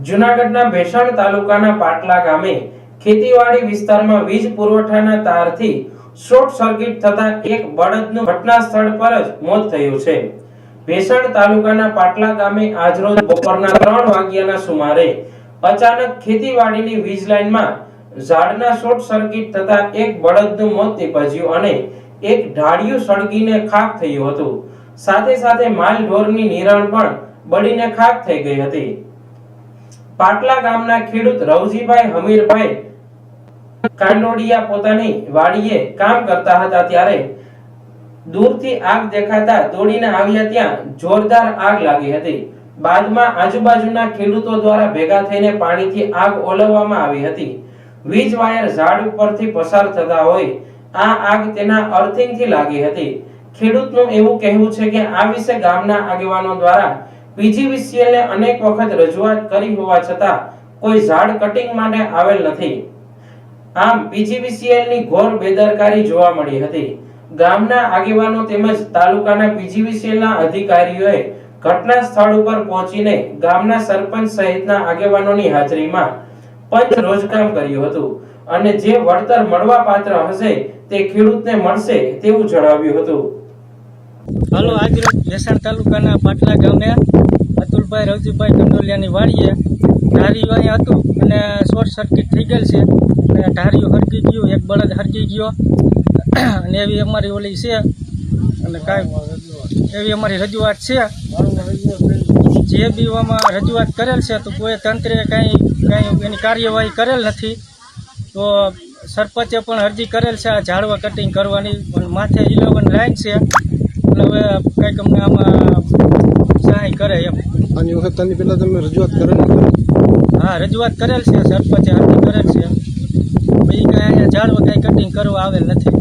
જૂનાગઢના ભેસાણ તાલુકાના પાટલા ગામે ખેતીવાડી વિસ્તારમાં વીજ પુરવઠાના તારથી શોર્ટ સર્કિટ થતા એક બળદનું ઘટના સ્થળ પર જ મોત થયું છે। ભેસાણ તાલુકાના પાટલા ગામે આજરોજ બપોરના 3 વાગ્યાના સુમારે અચાનક ખેતીવાડીની વીજ લાઇનમાં ઝાડના શોર્ટ સર્કિટ થતા એક બળદનું મોત નીપજ્યું અને એક ઢાળિયું સળગીને ખાખ થયું હતું। સાથે સાથે માલ ઢોરની નિરણ પણ બળીને ખાખ થઈ ગઈ હતી। પાટલા ગામના ખેડૂત રવજીભાઈ હમીરભાઈ કાંડોડિયા પોતાની વાડીએ કામ કરતા હતા ત્યારે દૂરથી આગ દેખાતા દોડીને આવ્યા ત્યાં જોરદાર આગ લાગી હતી। બાદમાં આજુબાજુના ખેડૂતો દ્વારા ભેગા થઈને પાણીથી આગ ઓલવવામાં આવી હતી। વીજ વાયર ઝાડ ઉપરથી પસાર થતા હોય આ આગ તેના અર્થિંગથી લાગી હતી। ખેડૂતનું એવું કહેવું છે કે આ વિશે ગામના આગેવાનો દ્વારા પીજીવીસીએલ ને અનેક વખત રજૂઆત કરી હોવા છતાં કોઈ ઝાડ કટિંગ માટે આવેલ નથી। આમ પીજીવીસીએલ ની ઘોર બેદરકારી જોવા મળી હતી। ગામના આગેવાનો તેમજ તાલુકાના પીજીવીસીએલ ના અધિકારીઓએ ઘટના સ્થળ ઉપર પહોંચીને ગામના સરપંચ સહિતના આગેવાનોની હાજરીમાં પંચ રોજકામ કર્યું હતું અને જે વળતર મળવા પાત્ર હશે તે ખેડૂતને મળશે તેવું જણાવ્યું હતું। હાલો આજરોજ ભેસાણ તાલુકાના પાટલા ગામે અતુલભાઈ રવજીભાઈ કંડોલિયાની વાડીએ ઢારિયું અહીંયા હતું અને શોર્ટ સર્કિટ થઈ ગયેલ છે અને ઢારિયું હરકી ગયું, એક બળદ હરકી ગયો અને એવી અમારી ઓલી છે અને કાંઈ એવી અમારી રજૂઆત છે। જે બી આમાં રજૂઆત કરેલ છે તો કોઈ તંત્રે કાંઈ એની કાર્યવાહી કરેલ નથી। તો સરપંચે પણ અરજી કરેલ છે આ ઝાડવા કટિંગ કરવાની, પણ માથે 11 લાઈન છે એટલે હવે કંઈક અમને આમાં સહાય કરે એમ। આની વખત આની પહેલાં તમે રજૂઆત કરેલ? હા, રજૂઆત કરેલ છે, સરપંચે અરજી કરેલ છે, પછી કાંઈ અહીંયા ઝાડવા કાંઈ કટિંગ કરવા આવેલ નથી।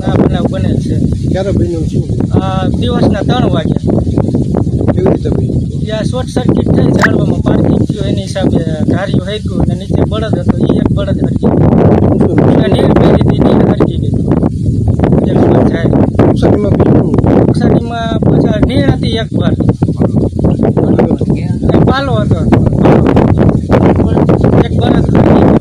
આ બનાવ બનેલ છે। ક્યારે બન્યું શું? આ દિવસના 3 વાગ્યા। કેવી રીતે બન્યું? ત્યાં શોર્ટ સર્કિટ થઈ, ઝાડવામાં પાર્કિંગ થયું એની હિસાબે ધાર્યું હેક્યું અને નીચે બળદ હતો એ એક બળદ હરકી ગયું, નીર પહેરી હતી નીર હરકી ગઈ જાય નુકસાનીમાં પછી નીર હતી એક વાર પાલો હતો એક બળદ હરકી